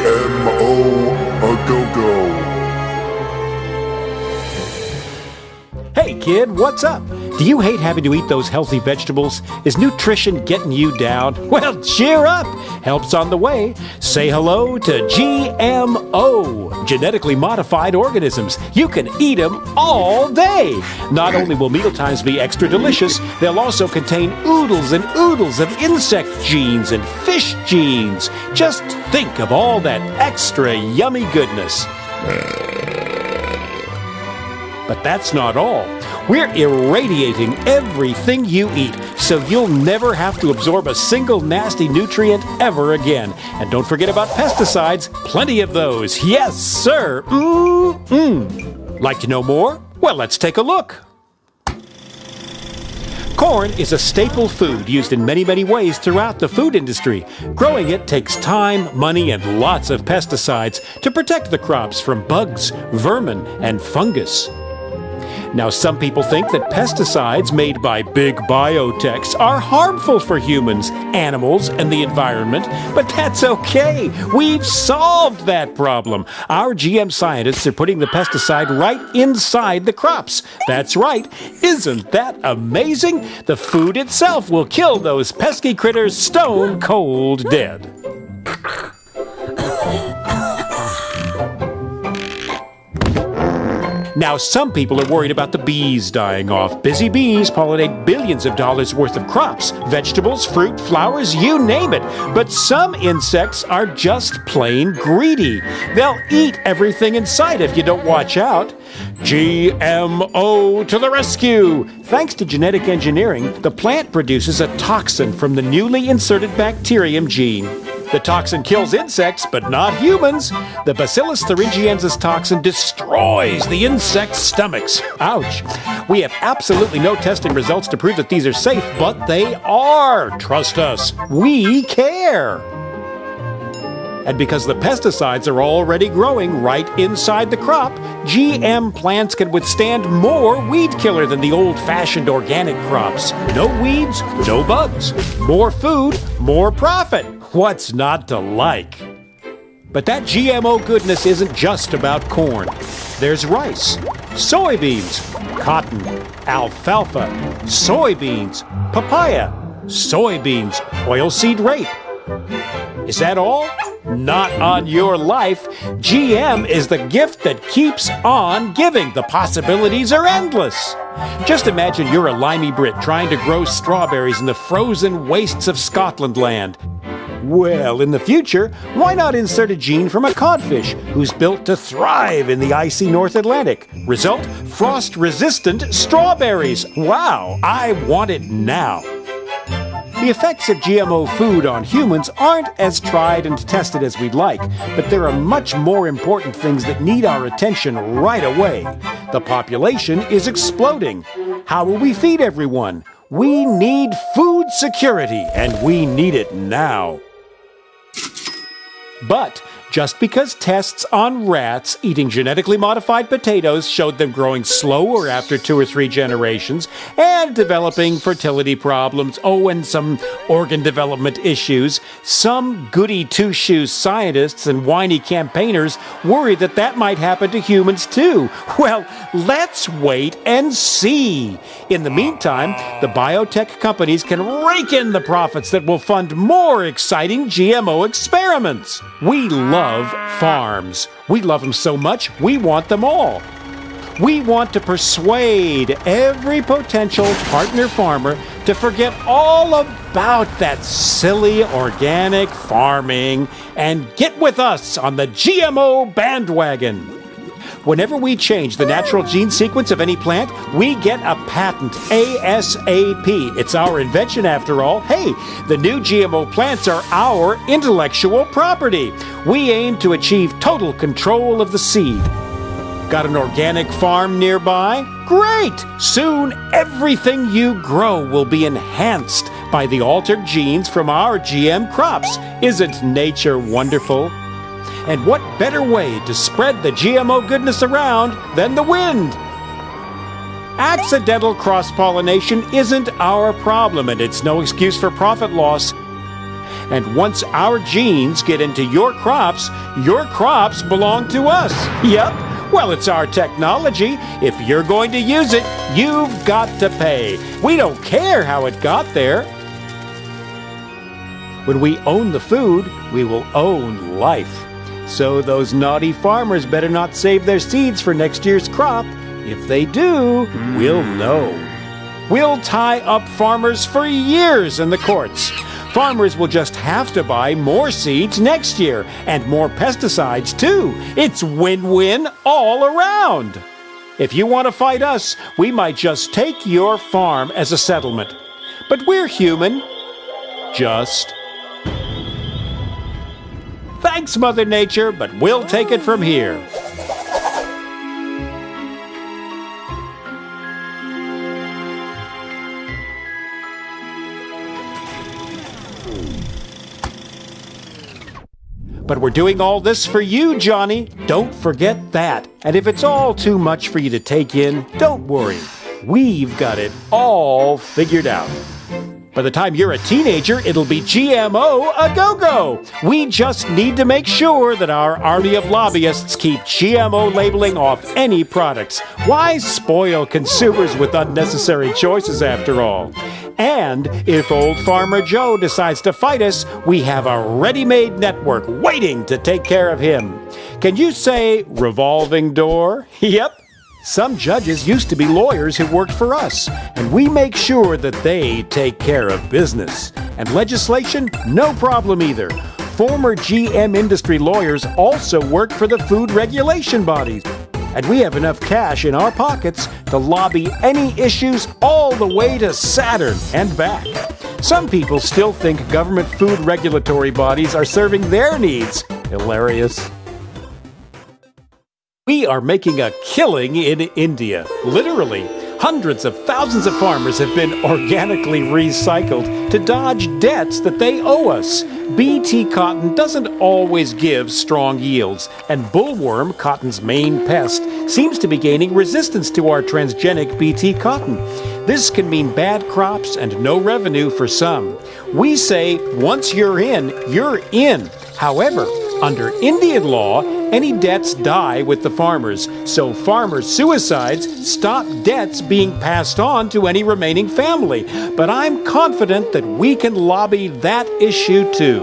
GMO a go-go. Hey kid, what's up? Do you hate having to eat those healthy vegetables? Is nutrition getting you down? Well, cheer up! Help's on the way. Say hello to GMO, genetically modified organisms. You can eat them all day. Not only will mealtimes be extra delicious, they'll also contain oodles and oodles of insect genes and fish genes. Just think of all that extra yummy goodness. But that's not all. We're irradiating everything you eat, so you'll never have to absorb a single nasty nutrient ever again. And don't forget about pesticides. Plenty of those. Yes, sir. Like to know more? Well, let's take a look. Corn is a staple food used in many, many ways throughout the food industry. Growing it takes time, money, and lots of pesticides to protect the crops from bugs, vermin, and fungus. Now, some people think that pesticides made by big biotechs are harmful for humans, animals, and the environment, but that's okay. We've solved that problem. Our GM scientists are putting the pesticide right inside the crops. That's right. Isn't that amazing? The food itself will kill those pesky critters stone cold dead. Now, some people are worried about the bees dying off. Busy bees pollinate billions of dollars worth of crops, vegetables, fruit, flowers, you name it. But some insects are just plain greedy. They'll eat everything in sight if you don't watch out. GMO to the rescue! Thanks to genetic engineering, the plant produces a toxin from the newly inserted bacterium gene. The toxin kills insects, but not humans. The Bacillus thuringiensis toxin destroys the insects' stomachs. Ouch. We have absolutely no testing results to prove that these are safe, but they are. Trust us. We care. And because the pesticides are already growing right inside the crop, GM plants can withstand more weed killer than the old-fashioned organic crops. No weeds, no bugs. More food, more profit. What's not to like? But that GMO goodness isn't just about corn. There's rice, soybeans, cotton, alfalfa, soybeans, papaya, soybeans, oilseed rape. Is that all? Not on your life. GM is the gift that keeps on giving. The possibilities are endless. Just imagine you're a limey Brit trying to grow strawberries in the frozen wastes of Scotland land. Well, in the future, why not insert a gene from a codfish who's built to thrive in the icy North Atlantic? Result, frost-resistant strawberries. Wow, I want it now. The effects of GMO food on humans aren't as tried and tested as we'd like, but there are much more important things that need our attention right away. The population is exploding. How will we feed everyone? We need food security, and we need it now. But just because tests on rats eating genetically modified potatoes showed them growing slower after 2 or 3 generations and developing fertility problems, and some organ development issues, some goody two-shoes scientists and whiny campaigners worry that that might happen to humans too. Well, let's wait and see. In the meantime, the biotech companies can rake in the profits that will fund more exciting GMO experiments. We love farms. We love them so much, we want them all. We want to persuade every potential partner farmer to forget all about that silly organic farming and get with us on the GMO bandwagon. Whenever we change the natural gene sequence of any plant, we get a patent ASAP. It's our invention after all. Hey, the new GMO plants are our intellectual property. We aim to achieve total control of the seed. Got an organic farm nearby? Great! Soon everything you grow will be enhanced by the altered genes from our GM crops. Isn't nature wonderful? And what better way to spread the GMO goodness around than the wind? Accidental cross-pollination isn't our problem, and it's no excuse for profit loss. And once our genes get into your crops belong to us. Yep. Well, it's our technology. If you're going to use it, you've got to pay. We don't care how it got there. When we own the food, we will own life. So those naughty farmers better not save their seeds for next year's crop. If they do, we'll know. We'll tie up farmers for years in the courts. Farmers will just have to buy more seeds next year, and more pesticides too. It's win-win all around. If you want to fight us, we might just take your farm as a settlement. But we're human. Just. Thanks, Mother Nature, but we'll take it from here. But we're doing all this for you, Johnny. Don't forget that. And if it's all too much for you to take in, don't worry. We've got it all figured out. By the time you're a teenager, it'll be GMO a go-go. We just need to make sure that our army of lobbyists keep GMO labeling off any products. Why spoil consumers with unnecessary choices after all? And if old Farmer Joe decides to fight us, we have a ready-made network waiting to take care of him. Can you say revolving door? Yep. Some judges used to be lawyers who worked for us, and we make sure that they take care of business. And legislation? No problem either. Former GM industry lawyers also work for the food regulation bodies. And we have enough cash in our pockets to lobby any issues all the way to Saturn and back. Some people still think government food regulatory bodies are serving their needs. Hilarious. We are making a killing in India. Literally, hundreds of thousands of farmers have been organically recycled to dodge debts that they owe us. BT cotton doesn't always give strong yields, and bollworm, cotton's main pest, seems to be gaining resistance to our transgenic BT cotton. This can mean bad crops and no revenue for some. We say, once you're in, you're in. However, under Indian law, any debts die with the farmers, so farmer suicides stop debts being passed on to any remaining family. But I'm confident that we can lobby that issue too.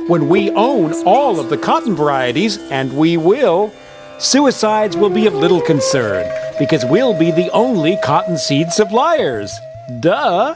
When we own all of the cotton varieties, and we will, suicides will be of little concern, because we'll be the only cottonseed suppliers. Duh!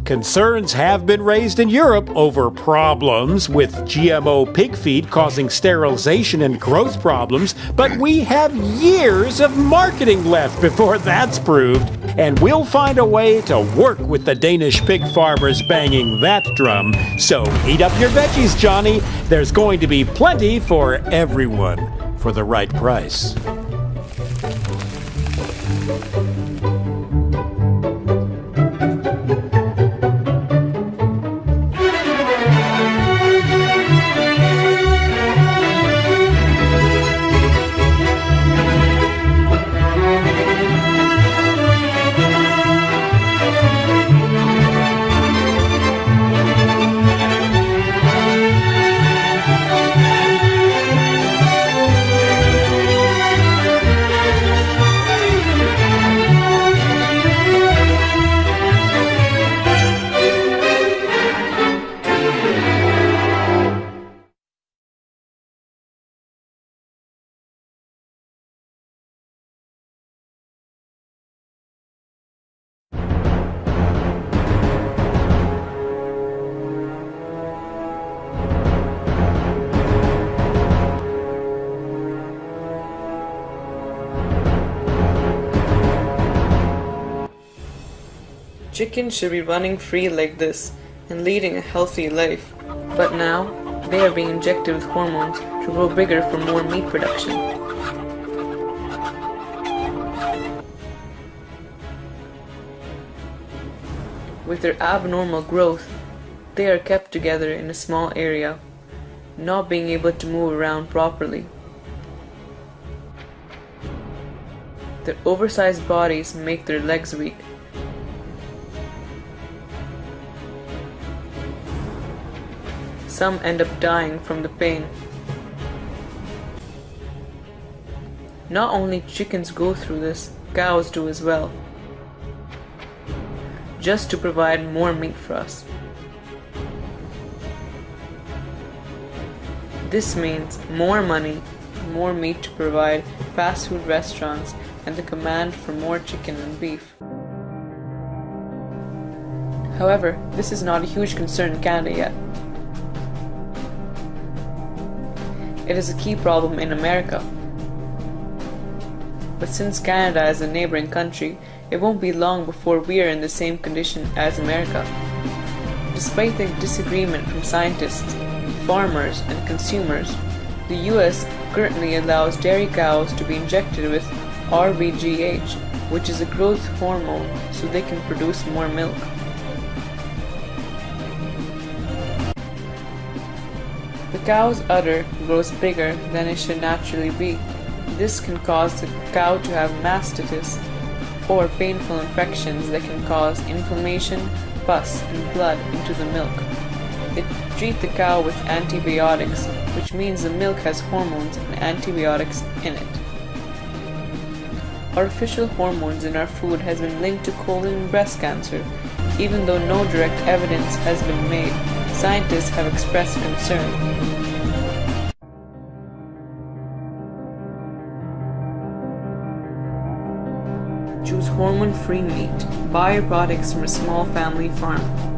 Concerns have been raised in Europe over problems with GMO pig feed causing sterilization and growth problems, but we have years of marketing left before that's proved, and we'll find a way to work with the Danish pig farmers banging that drum. So heat up your veggies, Johnny. There's going to be plenty for everyone for the right price. Chickens should be running free like this and leading a healthy life, but now they are being injected with hormones to grow bigger for more meat production. With their abnormal growth, they are kept together in a small area, not being able to move around properly. Their oversized bodies make their legs weak. Some end up dying from the pain. Not only chickens go through this, cows do as well, just to provide more meat for us. This means more money, more meat to provide fast food restaurants, and the command for more chicken and beef. However, this is not a huge concern in Canada yet. It is a key problem in America. But since Canada is a neighboring country, it won't be long before we are in the same condition as America. Despite the disagreement from scientists, farmers, and consumers, the US currently allows dairy cows to be injected with RBGH, which is a growth hormone, so they can produce more milk. The cow's udder grows bigger than it should naturally be. This can cause the cow to have mastitis, or painful infections that can cause inflammation, pus, and blood into the milk. They treat the cow with antibiotics, which means the milk has hormones and antibiotics in it. Artificial hormones in our food has been linked to colon and breast cancer. Even though no direct evidence has been made, scientists have expressed concern. Choose hormone-free meat. Buy your products from a small family farm.